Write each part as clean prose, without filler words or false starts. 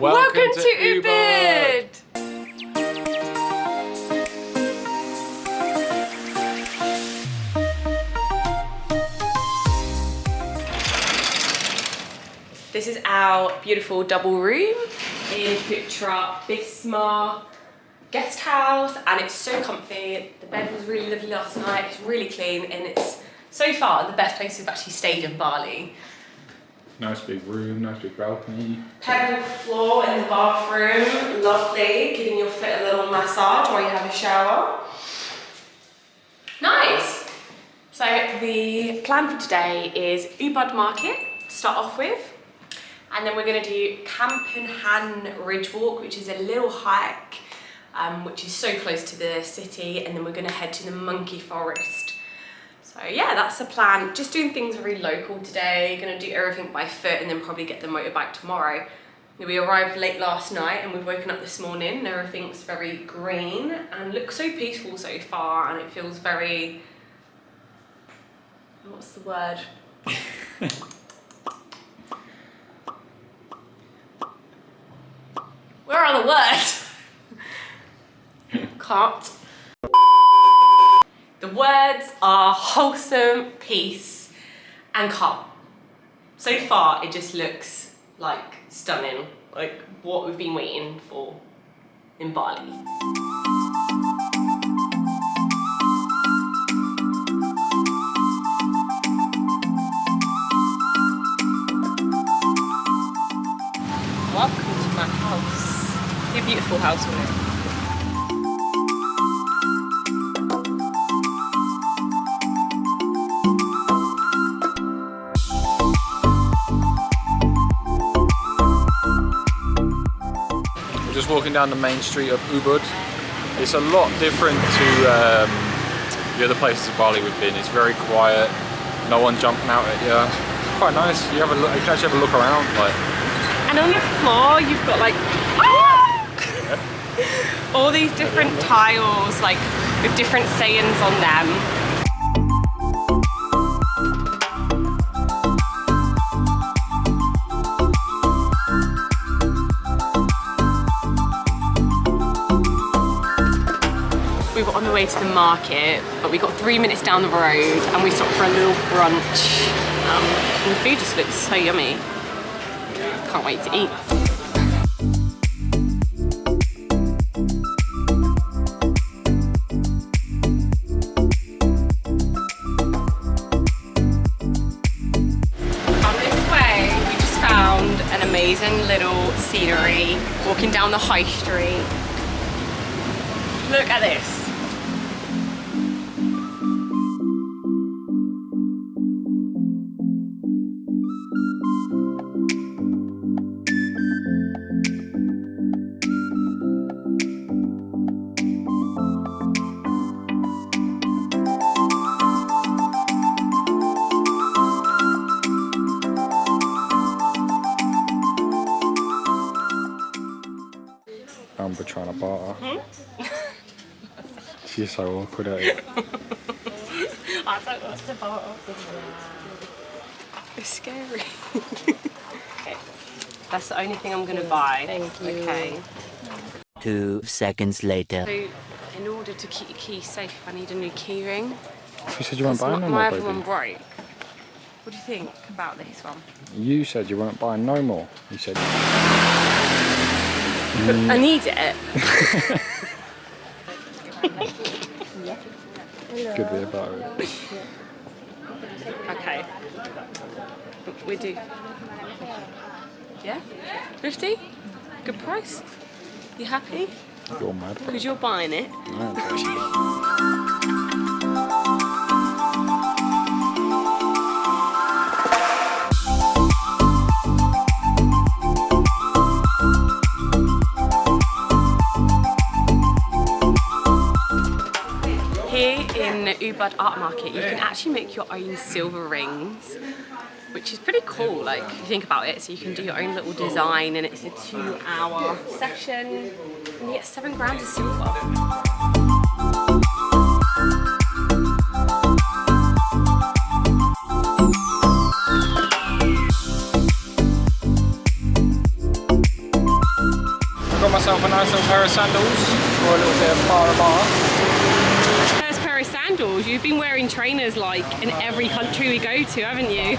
Welcome to UBUD! This is our beautiful double room in Putra Bismarck guest house, and it's so comfy. The bed was really lovely last night, it's really clean, and it's so far the best place we've actually stayed in Bali. Nice big room, nice big balcony. Pebble floor in the bathroom, lovely, giving your foot a little massage while you have a shower. Nice! So the plan for today is UBUD market to start off with, and then we're going to do Kampenhan Ridge Walk, which is a little hike, which is so close to the city, and then we're going to head to the monkey forest. So yeah, that's the plan. Just doing things very local today. Gonna do everything by foot and then probably get the motorbike tomorrow. We arrived late last night and we've woken up this morning and everything's very green and looks so peaceful so far, and it feels very, what's the word? Where are the words? Can't. The words are wholesome, peace, and calm. So far, it just looks like stunning, like what we've been waiting for in Bali. Welcome to my house. Your beautiful house, isn't it? Just walking down the main street of UBUD. It's a lot different to the other places of Bali we've been. It's very quiet, no one jumping out at you. It's quite nice. You have a look, you can actually have a look around. Like. And on the floor you've got like all these different tiles, like with different sayings on them. We were on the way to the market, but we got 3 minutes down the road and we stopped for a little brunch. And the food just looks so yummy. Can't wait to eat. On this way, we just found an amazing little scenery, walking down the high street. Look at this. Amber trying to barter. She's so awkward at it. I don't want to barter. It's scary. Okay. That's the only thing I'm going to buy. Thank you. Okay. 2 seconds later. So, in order to keep your key safe, I need a new key ring. You said you weren't buying no more, my baby. other one broke. What do you think about this one? You said you weren't buying no more. You said. I need it. Good bit about it. Okay. We do. Yeah? 50? Good price? You happy? You're mad. Because you're buying it. Here in the UBUD art market, you can actually make your own silver rings, which is pretty cool, like, if you think about it. So you can do your own little design, and it's a 2-hour session, and you get 7 grams of silver. got myself a nice little pair of sandals for a little bit of bar. First pair of sandals. You've been wearing trainers like in every country we go to, haven't you?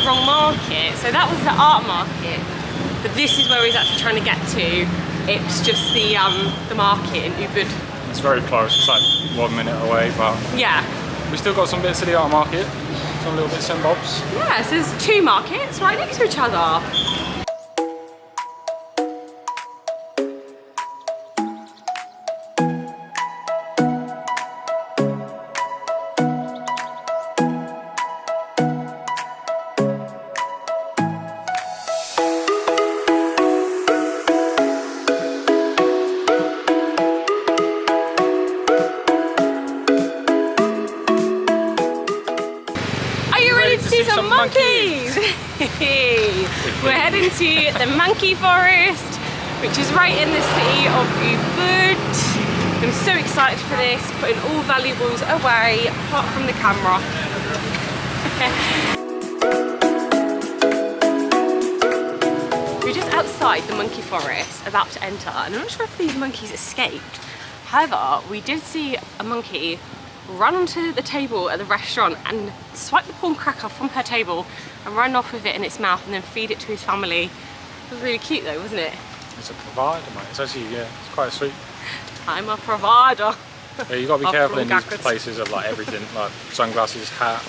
Wrong market, so that was the art market, but this is where he's actually trying to get to. It's just the market in Ubud. It's very close, it's like 1 minute away, but yeah, we still got some bits of the art market, some little bits and bobs. Yeah, so there's 2 markets right next to each other. See some monkeys! We're heading to the monkey forest, which is right in the city of Ubud. I'm so excited for this, putting all valuables away apart from the camera. We're just outside the monkey forest, about to enter, and I'm not sure if these monkeys escaped. However, we did see a monkey run onto the table at the restaurant and swipe the prawn cracker from her table and run off with it in its mouth and then feed it to his family. It was really cute though, wasn't it? It's a provider, mate. It's actually, yeah, it's quite sweet. I'm a provider. Yeah, you got to be careful in these places of like everything, like sunglasses, hat.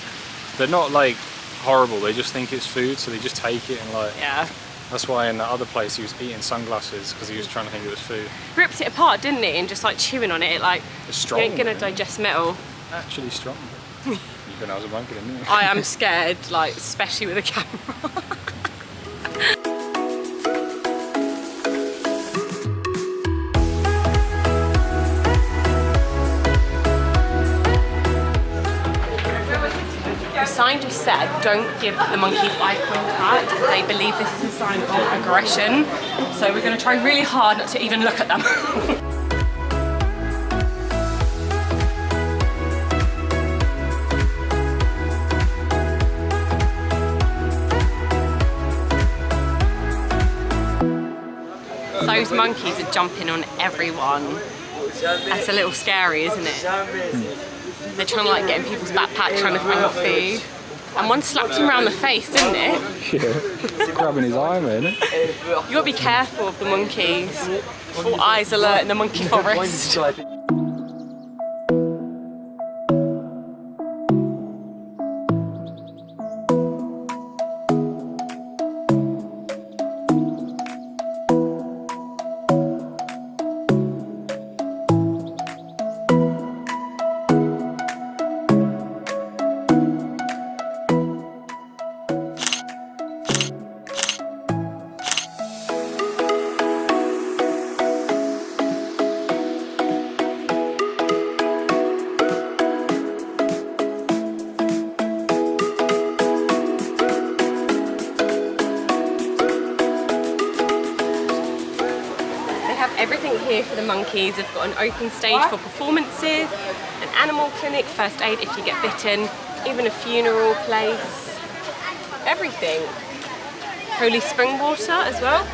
They're not like horrible, they just think it's food, so they just take it and like... Yeah. That's why in the other place he was eating sunglasses, because he was trying to think it was food. Ripped it apart, didn't he? And just like chewing on it, like, it's strong, you ain't gonna digest metal. Actually strong. You think I was a monkey, didn't you? I am scared, like, especially with a camera. The sign just said, don't give the monkeys eye contact. They believe this is a sign of aggression. So we're gonna try really hard not to even look at them. Those monkeys are jumping on everyone. That's a little scary, isn't it? They're trying to like get in people's backpacks, trying to find food. And one slapped him around the face, didn't it? Yeah, it's grabbing his eye, man. You gotta be careful of the monkeys. All eyes alert in the monkey forest. Everything here for the monkeys. They've got an open stage for performances, an animal clinic, first aid if you get bitten, even a funeral place, everything. Holy spring water as well.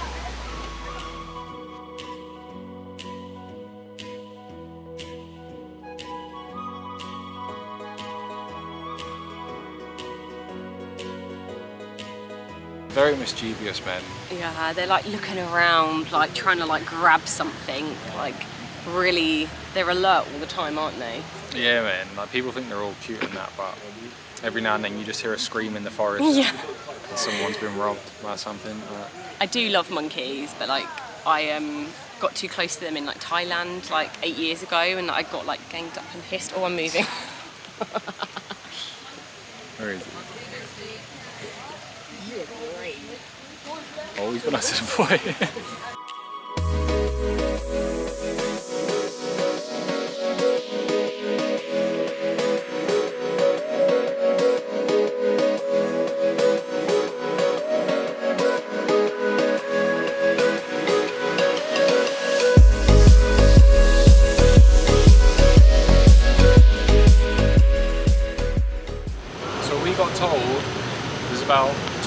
Very mischievous men. Yeah, they're like looking around, like trying to like grab something, like really, they're alert all the time, aren't they? Yeah, man, like people think they're all cute and that, but every now and then you just hear a scream in the forest. Yeah. And someone's been robbed by something. I do love monkeys, but like I got too close to them in like Thailand like 8 years ago, and I got like ganged up and hissed, oh, I'm moving. Where is it? Oh, he's gone out to the boy.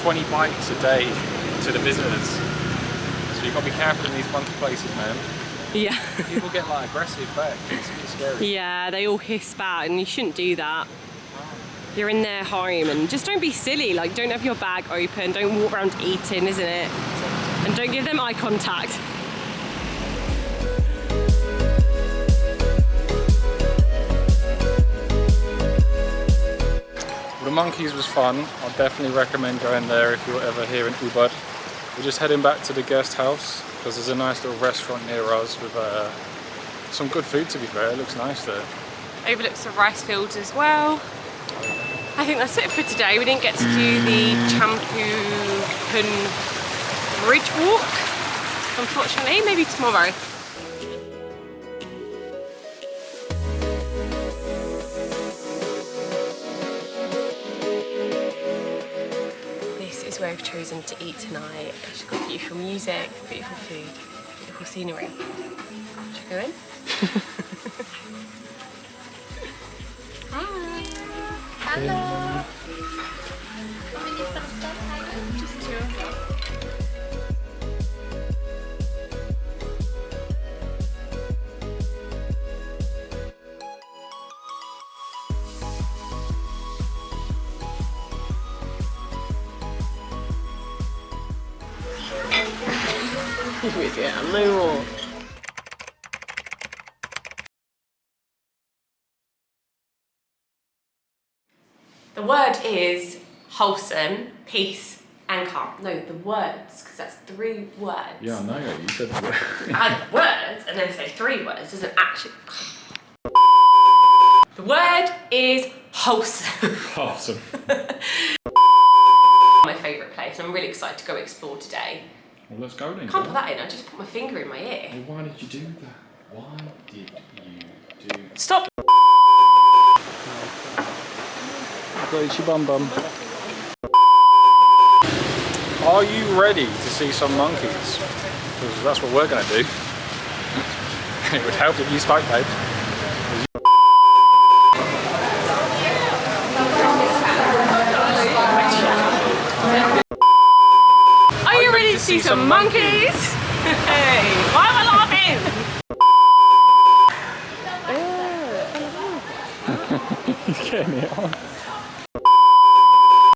20 bites a day to the visitors. So you've got to be careful in these monkey places, man. Yeah. People get like aggressive back. It's a bit scary. Yeah, they all hiss back and you shouldn't do that. You're in their home and just don't be silly. Like, don't have your bag open, don't walk around eating, isn't it? And don't give them eye contact. The monkeys was fun. I'd definitely recommend going there if you're ever here in Ubud. We're just heading back to the guest house because there's a nice little restaurant near us with some good food, to be fair. It looks nice there. Overlooks the rice fields as well. I think that's it for today. We didn't get to do the Champuhan Ridge Walk, unfortunately. Maybe tomorrow. This is where we've chosen to eat tonight. It's got beautiful music, beautiful food, beautiful scenery. Should we go in? Hello. How many first time? Just 2. Yeah, no more. The word is wholesome, peace, and calm. No, the words, because that's 3 words. Yeah, I know. You said the word. Add words and then say 3 words doesn't actually. The word is wholesome. Awesome. My favourite place, and I'm really excited to go explore today. Well, let's go then. Can't put that in. I just put my finger in my ear. Well, why did you do that? Why did you do that? Stop. Got itchy bum bum. Are you ready to see some monkeys? Because that's what we're going to do. It would help if you spoke, babe. Are you ready to see some monkeys? Hey, why am I laughing? He's getting it on.